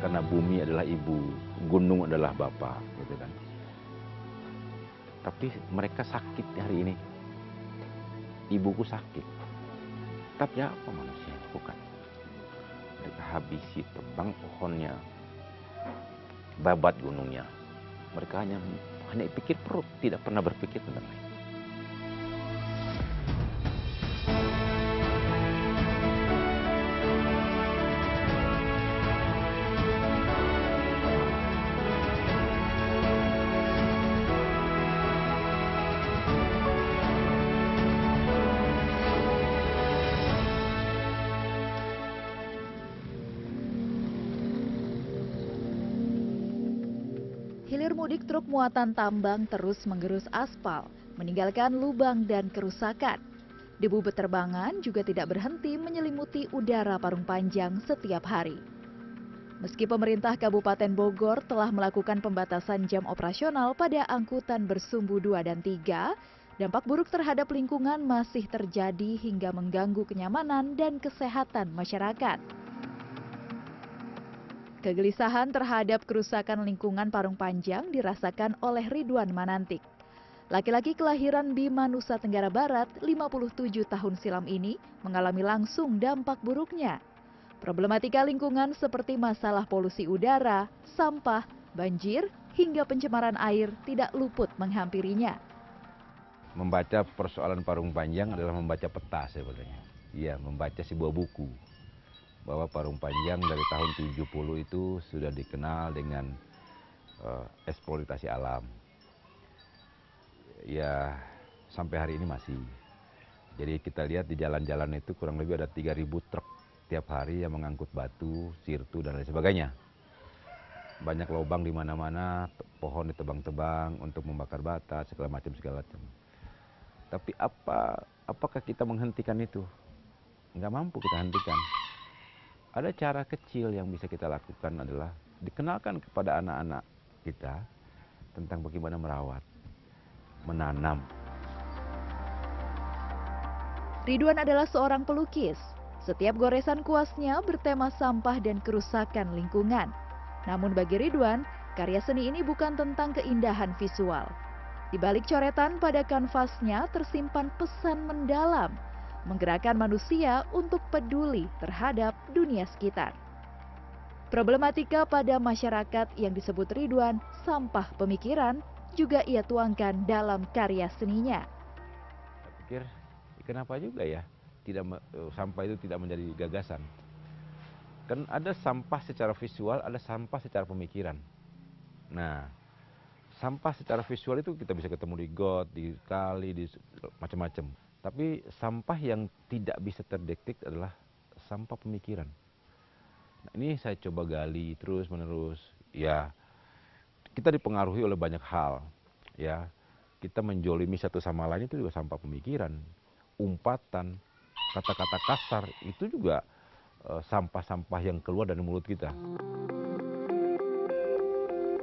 Karena bumi adalah ibu, gunung adalah bapak, gitu kan. Tapi mereka sakit hari ini. Ibuku sakit. Tapi apa manusia yang lakukan? Mereka habisi, tebang pohonnya, babat gunungnya. Mereka hanya pikir perut, tidak pernah berpikir tentang lain. Hilir mudik truk muatan tambang terus menggerus aspal, meninggalkan lubang dan kerusakan. Debu beterbangan juga tidak berhenti menyelimuti udara Parung Panjang setiap hari. Meski pemerintah Kabupaten Bogor telah melakukan pembatasan jam operasional pada angkutan bersumbu 2 dan 3, dampak buruk terhadap lingkungan masih terjadi hingga mengganggu kenyamanan dan kesehatan masyarakat. Kegelisahan terhadap kerusakan lingkungan Parung Panjang dirasakan oleh Ridwan Manantik. Laki-laki kelahiran Bima, Nusa Tenggara Barat, 57 tahun silam ini mengalami langsung dampak buruknya. Problematika lingkungan seperti masalah polusi udara, sampah, banjir, hingga pencemaran air tidak luput menghampirinya. Membaca persoalan Parung Panjang adalah membaca peta sebetulnya. Iya, membaca sebuah buku. Bahwa Parung Panjang dari tahun 70 itu sudah dikenal dengan eksploitasi alam. Ya, sampai hari ini masih. Jadi kita lihat di jalan-jalan itu kurang lebih ada 3.000 truk tiap hari yang mengangkut batu, sirtu, dan lain sebagainya. Banyak lubang di mana-mana, pohon ditebang-tebang untuk membakar bata, segala macam. Tapi apakah kita menghentikan itu? Nggak mampu kita hentikan. Ada cara kecil yang bisa kita lakukan adalah dikenalkan kepada anak-anak kita tentang bagaimana merawat, menanam. Ridwan adalah seorang pelukis. Setiap goresan kuasnya bertema sampah dan kerusakan lingkungan. Namun bagi Ridwan, karya seni ini bukan tentang keindahan visual. Di balik coretan pada kanvasnya tersimpan pesan mendalam, menggerakkan manusia untuk peduli terhadap dunia sekitar. Problematika pada masyarakat yang disebut Ridwan sampah pemikiran juga ia tuangkan dalam karya seninya. Saya pikir kenapa juga ya sampah itu tidak menjadi gagasan. Kan ada sampah secara visual, ada sampah secara pemikiran. Nah, sampah secara visual itu kita bisa ketemu di got, di kali, di macam-macam. Tapi sampah yang tidak bisa terdetek adalah sampah pemikiran. Nah, ini saya coba gali terus menerus. Ya, kita dipengaruhi oleh banyak hal. Ya, kita menjolimi satu sama lain itu juga sampah pemikiran, umpatan, kata-kata kasar itu juga sampah-sampah yang keluar dari mulut kita.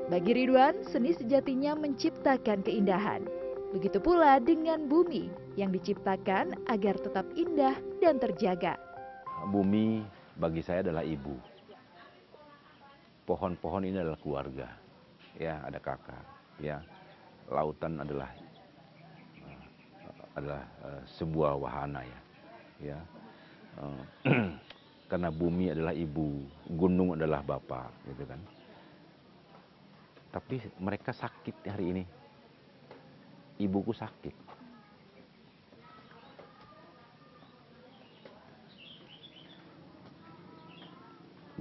Bagi Ridwan, seni sejatinya menciptakan keindahan. Begitu pula dengan bumi yang diciptakan agar tetap indah dan terjaga. Bumi bagi saya adalah ibu. Pohon-pohon ini adalah keluarga. Ya, ada kakak. Ya, lautan adalah sebuah wahana ya. Ya. Karena bumi adalah ibu, gunung adalah bapak, gitu kan. Tapi mereka sakit hari ini. Ibuku sakit.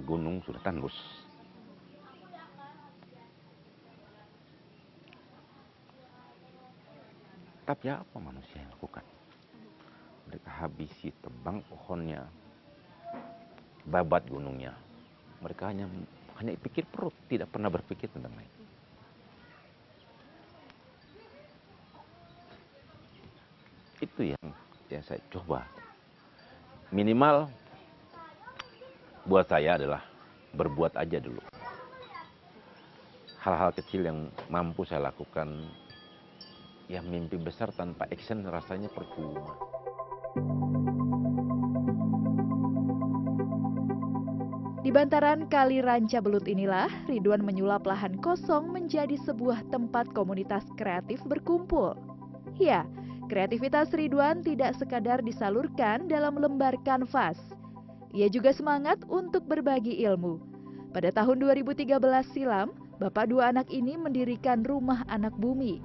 Gunung sudah tandus. Tapi apa manusia yang lakukan? Mereka habisi, tebang pohonnya, babat gunungnya. Mereka hanya pikir perut, tidak pernah berpikir tentang lain. Itu yang saya coba. Minimal buat saya adalah berbuat aja dulu. Hal-hal kecil yang mampu saya lakukan, ya mimpi besar tanpa action rasanya percuma. Di Di bantaran Kali Ranca Belut inilah Ridwan menyulap lahan kosong menjadi sebuah tempat komunitas kreatif berkumpul. Ya, kreativitas Ridwan tidak sekadar disalurkan dalam lembar kanvas. Ia juga semangat untuk berbagi ilmu. Pada tahun 2013 silam, bapak dua anak ini mendirikan Rumah Anak Bumi,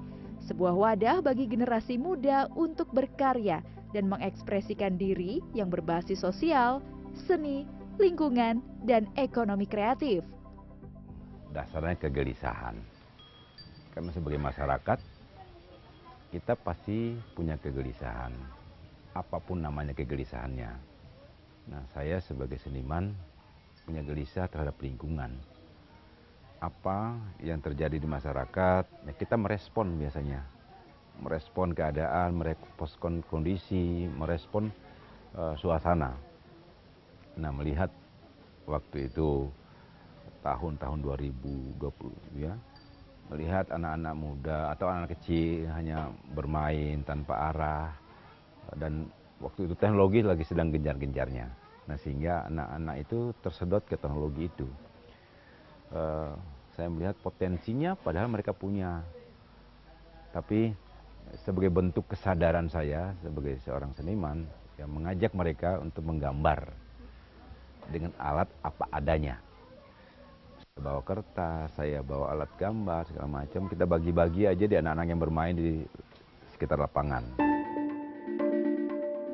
sebuah wadah bagi generasi muda untuk berkarya dan mengekspresikan diri yang berbasis sosial, seni, lingkungan, dan ekonomi kreatif. Dasarnya kegelisahan. Karena sebagai masyarakat, kita pasti punya kegelisahan. Apapun namanya kegelisahannya. Nah, saya sebagai seniman punya gelisah terhadap lingkungan. Apa yang terjadi di masyarakat, ya kita merespon biasanya. Merespon keadaan, merespon kondisi, merespon suasana. Nah, melihat waktu itu tahun-tahun 2020 ya, melihat anak-anak muda atau anak kecil hanya bermain tanpa arah, dan waktu itu teknologi lagi sedang gencar-gencarnya. Nah, sehingga anak-anak itu tersedot ke teknologi itu. Saya melihat potensinya padahal mereka punya. Tapi sebagai bentuk kesadaran saya sebagai seorang seniman, yang mengajak mereka untuk menggambar dengan alat apa adanya. Saya bawa kertas, saya bawa alat gambar, segala macam. Kita bagi-bagi aja di anak-anak yang bermain di sekitar lapangan.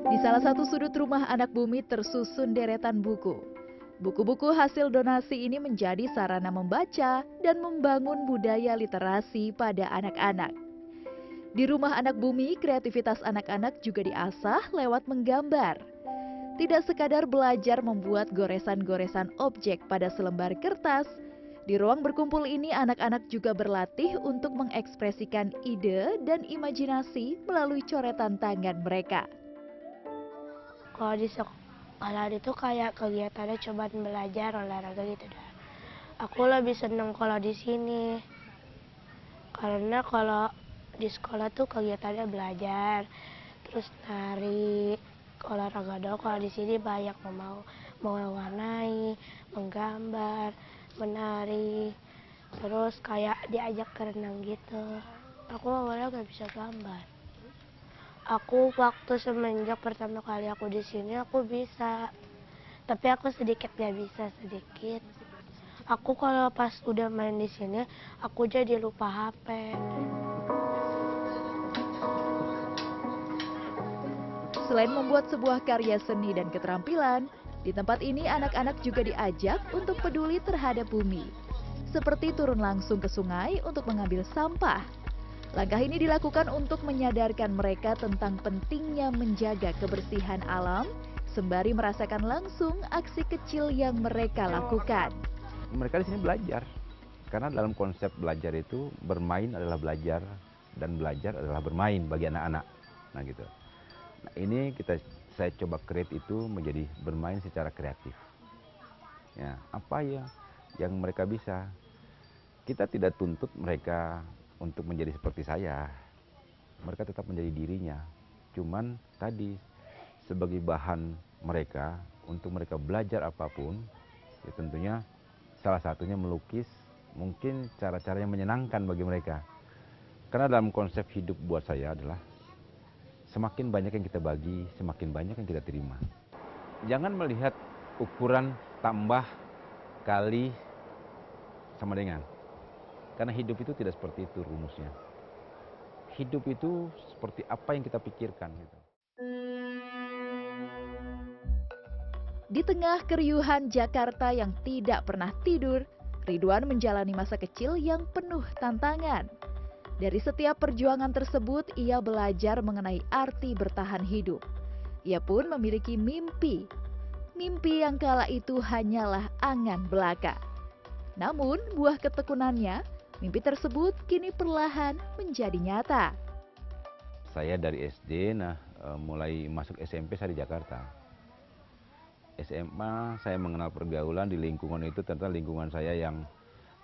Di salah satu sudut Rumah Anak Bumi tersusun deretan buku. Buku-buku hasil donasi ini menjadi sarana membaca dan membangun budaya literasi pada anak-anak. Di Rumah Anak Bumi, kreativitas anak-anak juga diasah lewat menggambar. Tidak sekadar belajar membuat goresan-goresan objek pada selembar kertas, di ruang berkumpul ini anak-anak juga berlatih untuk mengekspresikan ide dan imajinasi melalui coretan tangan mereka. Kalau di sekolah itu kayak kegiatannya coba belajar olahraga gitu dah. Aku lebih seneng kalau di sini. Karena kalau di sekolah tuh kegiatannya belajar, terus nari, olahraga doang. Kalau di sini banyak mewarnai, menggambar, menari, terus kayak diajak berenang gitu. Aku awalnya nggak bisa gambar. Aku waktu semenjak pertama kali aku di sini aku bisa, tapi aku sedikit nggak bisa sedikit. Aku kalau pas udah main di sini, aku jadi lupa HP. Selain membuat sebuah karya seni dan keterampilan, di tempat ini anak-anak juga diajak untuk peduli terhadap bumi. Seperti turun langsung ke sungai untuk mengambil sampah. Langkah ini dilakukan untuk menyadarkan mereka tentang pentingnya menjaga kebersihan alam, sembari merasakan langsung aksi kecil yang mereka lakukan. Mereka di sini belajar, karena dalam konsep belajar itu bermain adalah belajar dan belajar adalah bermain bagi anak-anak. Nah gitu. Nah, ini saya coba create itu menjadi bermain secara kreatif. Ya, apa ya yang mereka bisa? Kita tidak tuntut mereka untuk menjadi seperti saya. Mereka tetap menjadi dirinya. Cuman tadi sebagai bahan mereka untuk mereka belajar apapun, ya tentunya salah satunya melukis, mungkin cara-cara yang menyenangkan bagi mereka. Karena dalam konsep hidup buat saya adalah semakin banyak yang kita bagi, semakin banyak yang kita terima. Jangan melihat ukuran tambah kali sama dengan. Karena hidup itu tidak seperti itu rumusnya. Hidup itu seperti apa yang kita pikirkan. Gitu. Di tengah keriuhan Jakarta yang tidak pernah tidur, Ridwan menjalani masa kecil yang penuh tantangan. Dari setiap perjuangan tersebut, ia belajar mengenai arti bertahan hidup. Ia pun memiliki mimpi. Mimpi yang kala itu hanyalah angan belaka. Namun, buah ketekunannya, mimpi tersebut kini perlahan menjadi nyata. Saya dari SD, mulai masuk SMP saya di Jakarta. SMA saya mengenal pergaulan di lingkungan itu, ternyata lingkungan saya yang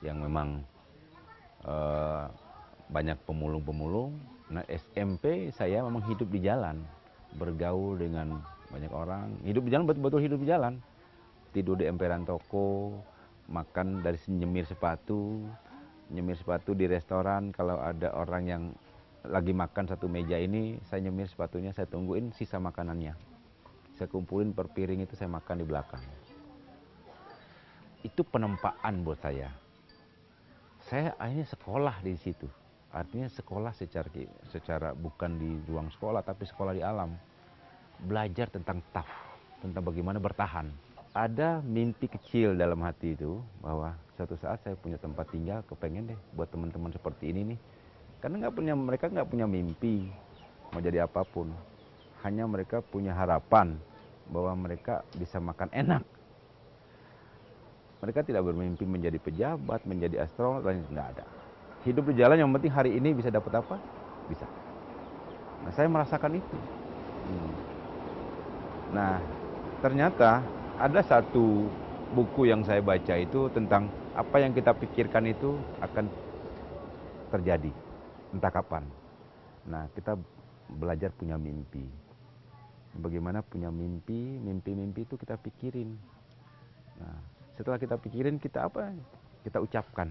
memang banyak pemulung-pemulung. Nah, SMP saya memang hidup di jalan, bergaul dengan banyak orang, hidup di jalan, betul-betul hidup di jalan. tidur di emperan toko, makan dari nyemir sepatu di restoran. Kalau ada orang yang lagi makan satu meja ini, saya nyemir sepatunya, saya tungguin sisa makanannya. Saya kumpulin per piring itu, saya makan di belakang. Itu penempaan buat saya. Saya akhirnya sekolah di situ. Artinya sekolah secara bukan di ruang sekolah, tapi sekolah di alam. Belajar tentang tough, tentang bagaimana bertahan. Ada mimpi kecil dalam hati itu, bahwa suatu saat saya punya tempat tinggal, kepengen deh buat teman-teman seperti ini nih. Karena mereka nggak punya mimpi mau jadi apapun. Hanya mereka punya harapan bahwa mereka bisa makan enak. Mereka tidak bermimpi menjadi pejabat, menjadi astronot, lain nggak ada. Hidup di jalan yang penting hari ini bisa dapat apa? Bisa. Nah, saya merasakan itu. Nah, ternyata ada satu buku yang saya baca itu tentang apa yang kita pikirkan itu akan terjadi, entah kapan. Nah, kita belajar punya mimpi. Bagaimana punya mimpi itu kita pikirin. Nah, setelah kita pikirin, kita apa? Kita ucapkan.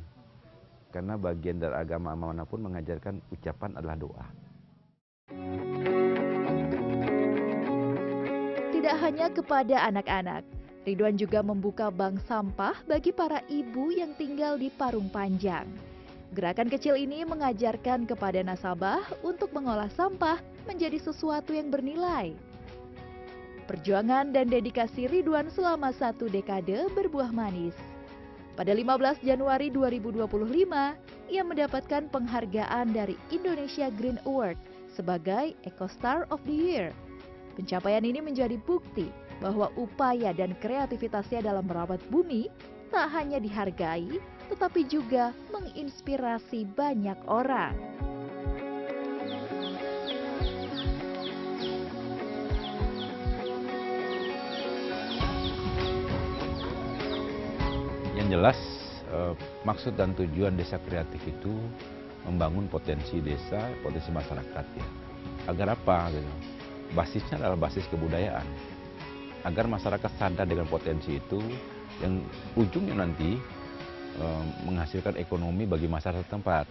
Karena bagian dari agama manapun mengajarkan ucapan adalah doa. Tidak hanya kepada anak-anak, Ridwan juga membuka bank sampah bagi para ibu yang tinggal di Parung Panjang. Gerakan kecil ini mengajarkan kepada nasabah untuk mengolah sampah menjadi sesuatu yang bernilai. Perjuangan dan dedikasi Ridwan selama 1 dekade berbuah manis. Pada 15 Januari 2025, ia mendapatkan penghargaan dari Indonesia Green Award sebagai Eco-Star of the Year. Pencapaian ini menjadi bukti bahwa upaya dan kreativitasnya dalam merawat bumi tak hanya dihargai, tetapi juga menginspirasi banyak orang. Yang jelas, maksud dan tujuan desa kreatif itu membangun potensi desa, potensi masyarakat ya. Agar apa? Gitu. Basisnya adalah basis kebudayaan. Agar masyarakat sadar dengan potensi itu, yang ujungnya nanti menghasilkan ekonomi bagi masyarakat tempat.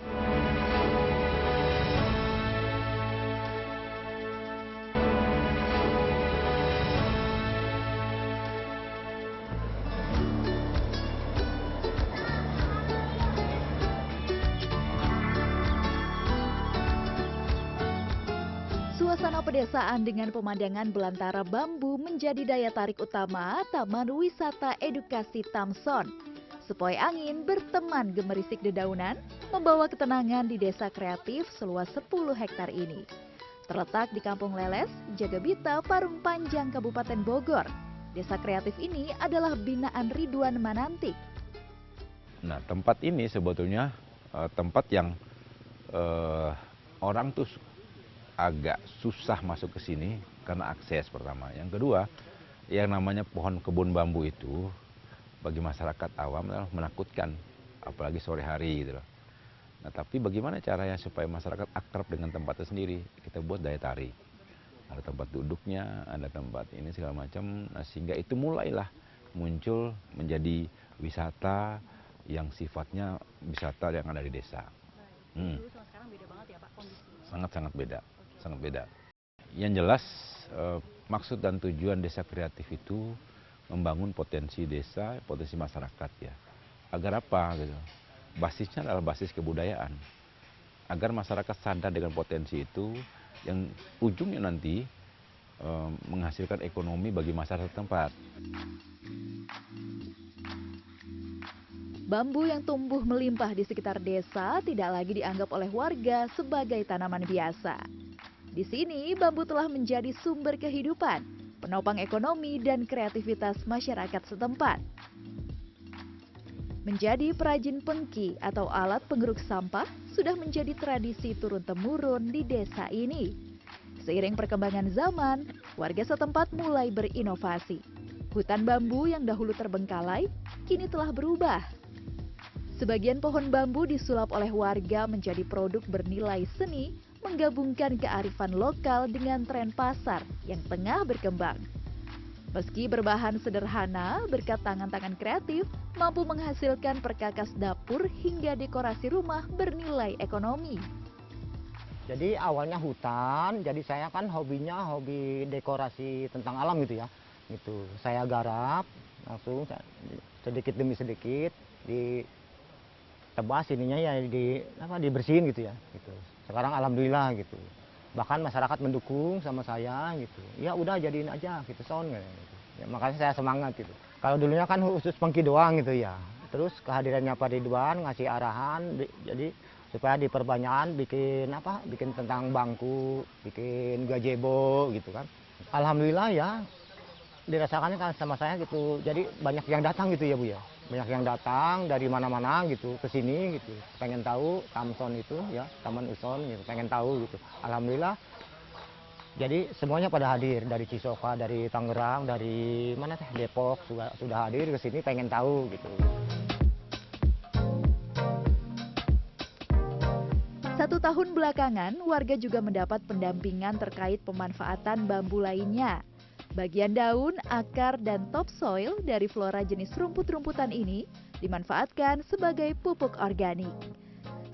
Suasana pedesaan dengan pemandangan belantara bambu menjadi daya tarik utama Taman Wisata Edukasi Tamson. Sepoi angin berteman gemerisik dedaunan membawa ketenangan di desa kreatif seluas 10 hektar ini. Terletak di Kampung Leles, Jagabita, Parung Panjang, Kabupaten Bogor. Desa kreatif ini adalah binaan Ridwan Manantik. Nah, tempat ini sebetulnya tempat yang orang tuh agak susah masuk ke sini karena akses pertama. Yang kedua, yang namanya pohon kebun bambu itu bagi masyarakat awam adalah menakutkan, apalagi sore hari gitu loh. Nah, tapi bagaimana caranya supaya masyarakat akrab dengan tempatnya sendiri? Kita buat daya tarik. Ada tempat duduknya, ada tempat ini segala macam. Nah, sehingga itu mulailah muncul menjadi wisata yang sifatnya wisata yang ada di desa. Dulu sama sekarang beda banget ya Pak kondisinya? Sangat-sangat beda. Sangat beda. Yang jelas, maksud dan tujuan desa kreatif itu membangun potensi desa, potensi masyarakat ya. Agar apa? Gitu. Basisnya adalah basis kebudayaan. Agar masyarakat sadar dengan potensi itu, yang ujungnya nanti menghasilkan ekonomi bagi masyarakat tempat. Bambu yang tumbuh melimpah di sekitar desa tidak lagi dianggap oleh warga sebagai tanaman biasa. Di sini, bambu telah menjadi sumber kehidupan, penopang ekonomi dan kreativitas masyarakat setempat. Menjadi perajin pengki atau alat penggeruk sampah sudah menjadi tradisi turun-temurun di desa ini. Seiring perkembangan zaman, warga setempat mulai berinovasi. Hutan bambu yang dahulu terbengkalai, kini telah berubah. Sebagian pohon bambu disulap oleh warga menjadi produk bernilai seni, menggabungkan kearifan lokal dengan tren pasar yang tengah berkembang. Meski berbahan sederhana, berkat tangan-tangan kreatif mampu menghasilkan perkakas dapur hingga dekorasi rumah bernilai ekonomi. Jadi awalnya hutan, jadi saya kan hobinya hobi dekorasi tentang alam gitu ya. Gitu. Saya garap langsung sedikit demi sedikit ditebas ininya ya dibersihin gitu ya. Gitu. Sekarang alhamdulillah gitu. Bahkan masyarakat mendukung sama saya gitu. Ya udah jadiin aja gitu gitu. Ya, makanya saya semangat gitu. Kalau dulunya kan khusus pengki doang gitu ya. Terus kehadirannya Pak Ridwan ngasih arahan jadi supaya diperbanyak bikin tentang bangku, bikin gazebo gitu kan. Alhamdulillah ya dirasakannya kan sama saya gitu. Jadi banyak yang datang gitu ya Bu ya. Banyak yang datang dari mana-mana gitu ke sini gitu. Pengen tahu Tamson itu ya, Taman Uson gitu, pengen tahu gitu. Alhamdulillah. Jadi semuanya pada hadir dari Cisoka, dari Tangerang, dari mana teh Depok sudah hadir ke sini pengen tahu gitu. 1 tahun belakangan, warga juga mendapat pendampingan terkait pemanfaatan bambu lainnya. Bagian daun, akar, dan topsoil dari flora jenis rumput-rumputan ini dimanfaatkan sebagai pupuk organik.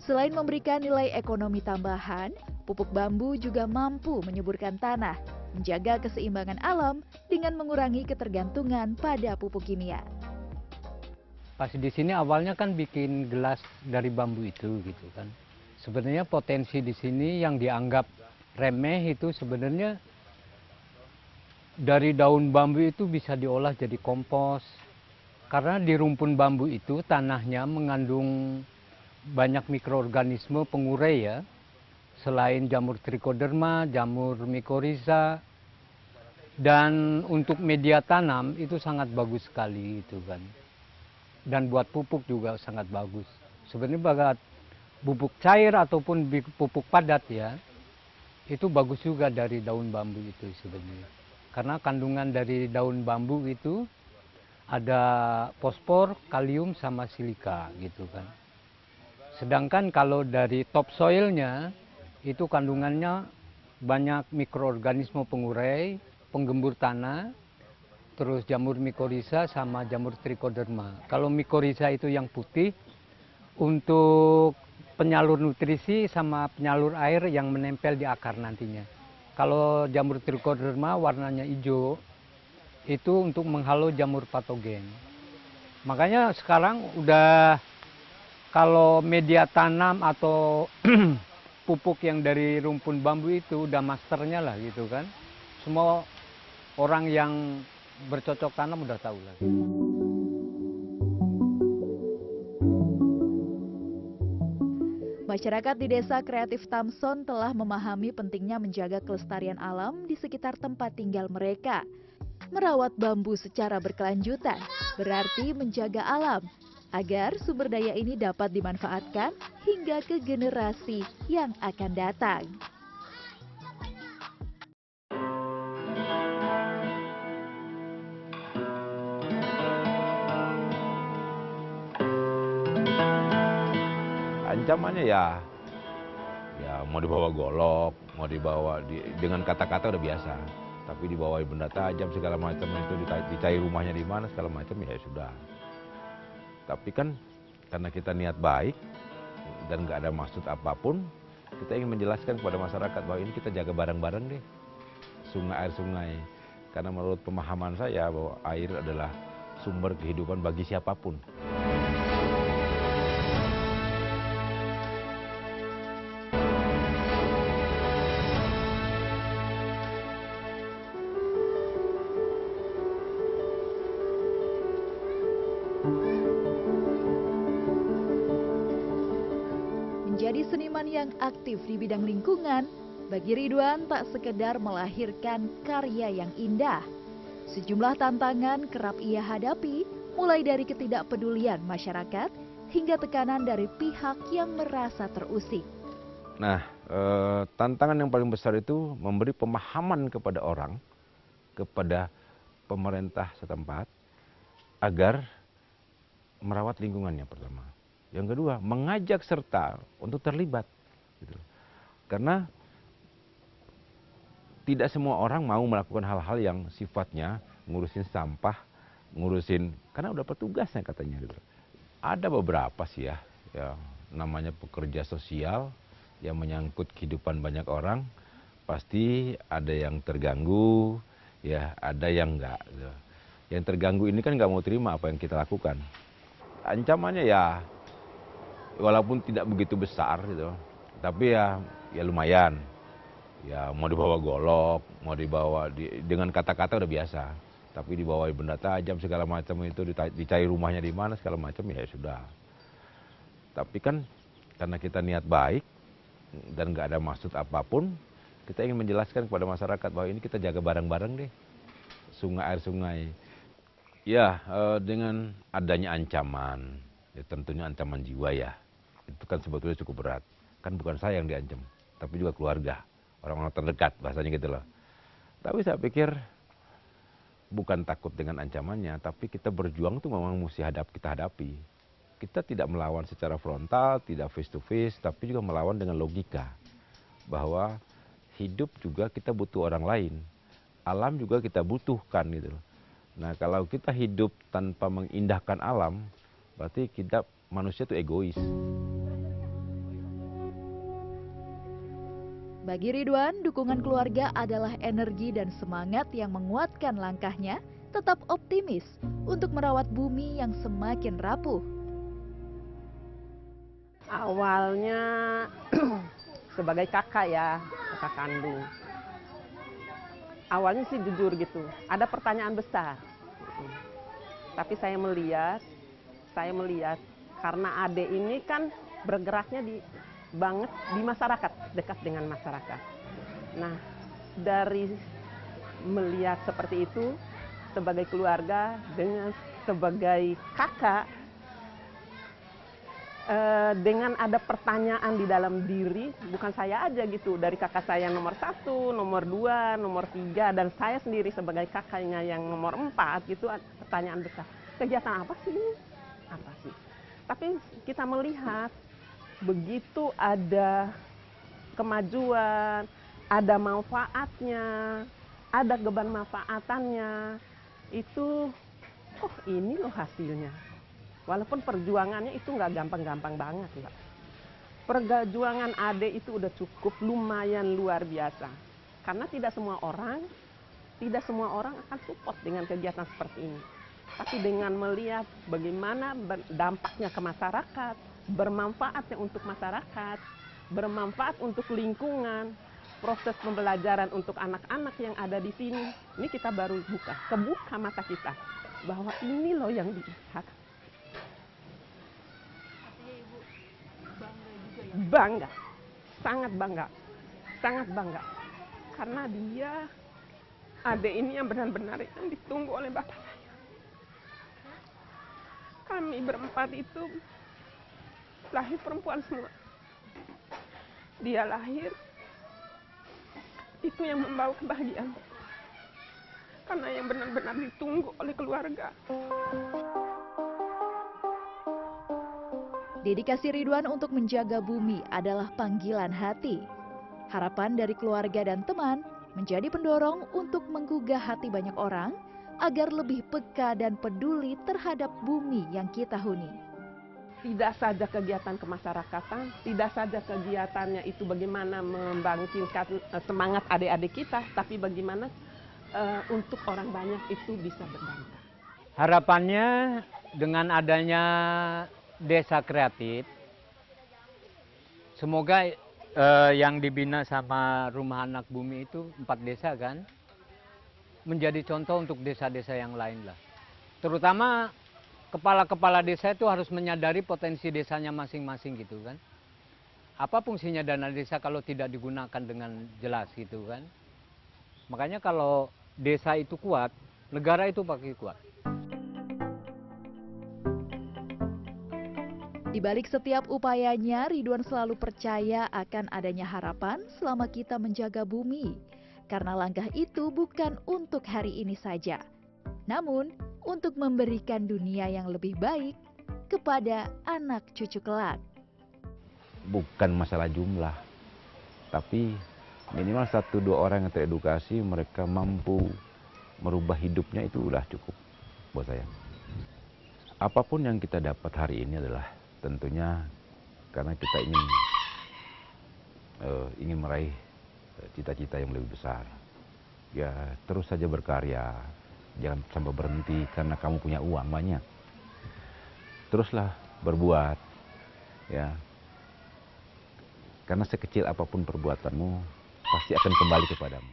Selain memberikan nilai ekonomi tambahan, pupuk bambu juga mampu menyuburkan tanah, menjaga keseimbangan alam dengan mengurangi ketergantungan pada pupuk kimia. Pas di sini awalnya kan bikin gelas dari bambu itu gitu kan. Sebenarnya potensi di sini yang dianggap remeh itu sebenarnya dari daun bambu itu bisa diolah jadi kompos. Karena di rumpun bambu itu tanahnya mengandung banyak mikroorganisme pengurai ya. Selain jamur trichoderma, jamur mycorrhiza. Dan untuk media tanam itu sangat bagus sekali itu kan. Dan buat pupuk juga sangat bagus. Sebenarnya bagat pupuk cair ataupun pupuk padat ya. Itu bagus juga dari daun bambu itu sebenarnya. Karena kandungan dari daun bambu itu ada fosfor, kalium, sama silika gitu kan. Sedangkan kalau dari topsoilnya itu kandungannya banyak mikroorganisme pengurai, penggembur tanah, terus jamur mycorrhiza sama jamur trichoderma. Kalau mycorrhiza itu yang putih untuk penyalur nutrisi sama penyalur air yang menempel di akar nantinya. Kalau jamur trichoderma warnanya hijau, itu untuk menghalau jamur patogen. Makanya sekarang udah kalau media tanam atau pupuk yang dari rumpun bambu itu udah masternya lah gitu kan. Semua orang yang bercocok tanam udah tahu lah. Masyarakat di Desa Kreatif Tamson telah memahami pentingnya menjaga kelestarian alam di sekitar tempat tinggal mereka. Merawat bambu secara berkelanjutan berarti menjaga alam agar sumber daya ini dapat dimanfaatkan hingga ke generasi yang akan datang. Ancamannya ya mau dibawa golok, mau dibawa dengan kata-kata udah biasa. Tapi dibawa benda tajam segala macam itu dicari rumahnya di mana segala macam ya sudah. Tapi kan karena kita niat baik dan nggak ada maksud apapun, kita ingin menjelaskan kepada masyarakat bahwa ini kita jaga bareng-bareng deh. Air sungai. Karena menurut pemahaman saya bahwa air adalah sumber kehidupan bagi siapapun. Menjadi seniman yang aktif di bidang lingkungan, bagi Ridwan tak sekedar melahirkan karya yang indah. Sejumlah tantangan kerap ia hadapi, mulai dari ketidakpedulian masyarakat hingga tekanan dari pihak yang merasa terusik. Nah, tantangan yang paling besar itu memberi pemahaman kepada orang, kepada pemerintah setempat, agar merawat lingkungannya pertama. Yang kedua, mengajak serta untuk terlibat. Gitu. Karena tidak semua orang mau melakukan hal-hal yang sifatnya ngurusin sampah, karena udah petugasnya katanya gitu. Ada beberapa sih ya namanya pekerja sosial yang menyangkut kehidupan banyak orang, pasti ada yang terganggu, ya ada yang enggak. Gitu. Yang terganggu ini kan nggak mau terima apa yang kita lakukan. Ancamannya ya walaupun tidak begitu besar gitu, tapi ya lumayan. Ya mau dibawa golok, mau dibawa dengan kata-kata udah biasa. Tapi dibawa benda tajam segala macam itu, dicari rumahnya di mana segala macam ya sudah. Tapi kan karena kita niat baik dan nggak ada maksud apapun, kita ingin menjelaskan kepada masyarakat bahwa ini kita jaga bareng-bareng deh. Air sungai. Ya dengan adanya ancaman, ya tentunya ancaman jiwa ya. Itu kan sebetulnya cukup berat. Kan bukan saya yang diancam, tapi juga keluarga. Orang-orang terdekat bahasanya gitu loh. Tapi saya pikir bukan takut dengan ancamannya, tapi kita berjuang tuh memang mesti kita hadapi. Kita tidak melawan secara frontal, tidak face to face, tapi juga melawan dengan logika. Bahwa hidup juga kita butuh orang lain. Alam juga kita butuhkan gitu loh. Nah kalau kita hidup tanpa mengindahkan alam, berarti kita manusia itu egois. Bagi Ridwan, dukungan keluarga adalah energi dan semangat yang menguatkan langkahnya tetap optimis untuk merawat bumi yang semakin rapuh. Awalnya sebagai kakak ya, kakak kandung. Awalnya sih jujur gitu, ada pertanyaan besar. Tapi saya melihat karena Ade ini kan bergeraknya banget di masyarakat, dekat dengan masyarakat. Nah, dari melihat seperti itu sebagai keluarga dengan sebagai kakak, dengan ada pertanyaan di dalam diri, bukan saya aja gitu, dari kakak saya yang nomor 1, nomor 2, nomor 3, dan saya sendiri sebagai kakaknya yang nomor 4 gitu, pertanyaan besar, kegiatan apa sih ini? Apa sih? Tapi kita melihat begitu ada kemajuan, ada manfaatnya, ada kebermanfaatannya, itu oh ini loh hasilnya. Walaupun perjuangannya itu nggak gampang-gampang banget, Mbak. Perjuangan Ade itu udah cukup lumayan luar biasa. Karena tidak semua orang akan support dengan kegiatan seperti ini. Tapi dengan melihat bagaimana dampaknya ke masyarakat, bermanfaatnya untuk masyarakat, bermanfaat untuk lingkungan, proses pembelajaran untuk anak-anak yang ada di sini, ini kita baru kebuka mata kita bahwa ini loh yang dilihat. Bangga, sangat bangga, karena dia Ade ini yang benar-benar yang ditunggu oleh bapak saya. Kami berempat itu lahir perempuan semua. Dia lahir, itu yang membawa kebahagiaan, karena yang benar-benar ditunggu oleh keluarga. Dedikasi Ridwan untuk menjaga bumi adalah panggilan hati. Harapan dari keluarga dan teman menjadi pendorong untuk menggugah hati banyak orang agar lebih peka dan peduli terhadap bumi yang kita huni. Tidak saja kegiatan kemasyarakatan, tidak saja kegiatannya itu bagaimana membangkitkan semangat adik-adik kita, tapi bagaimana untuk orang banyak itu bisa berdampak. Harapannya dengan adanya desa kreatif, semoga yang dibina sama Rumah Anak Bumi itu 4 desa kan, menjadi contoh untuk desa-desa yang lain lah. Terutama kepala-kepala desa itu harus menyadari potensi desanya masing-masing gitu kan. Apa fungsinya dana desa kalau tidak digunakan dengan jelas gitu kan. Makanya kalau desa itu kuat, negara itu pasti kuat. Di balik setiap upayanya, Ridwan selalu percaya akan adanya harapan selama kita menjaga bumi. Karena langkah itu bukan untuk hari ini saja, namun untuk memberikan dunia yang lebih baik kepada anak cucu kelak. Bukan masalah jumlah, tapi Minimal 1-2 orang yang teredukasi, mereka mampu merubah hidupnya, itu udah cukup buat saya. Apapun yang kita dapat hari ini adalah tentunya karena kita ingin meraih cita-cita yang lebih besar. Ya terus saja berkarya, jangan sampai berhenti karena kamu punya uang banyak. Teruslah berbuat, ya. Karena sekecil apapun perbuatanmu, pasti akan kembali kepadamu.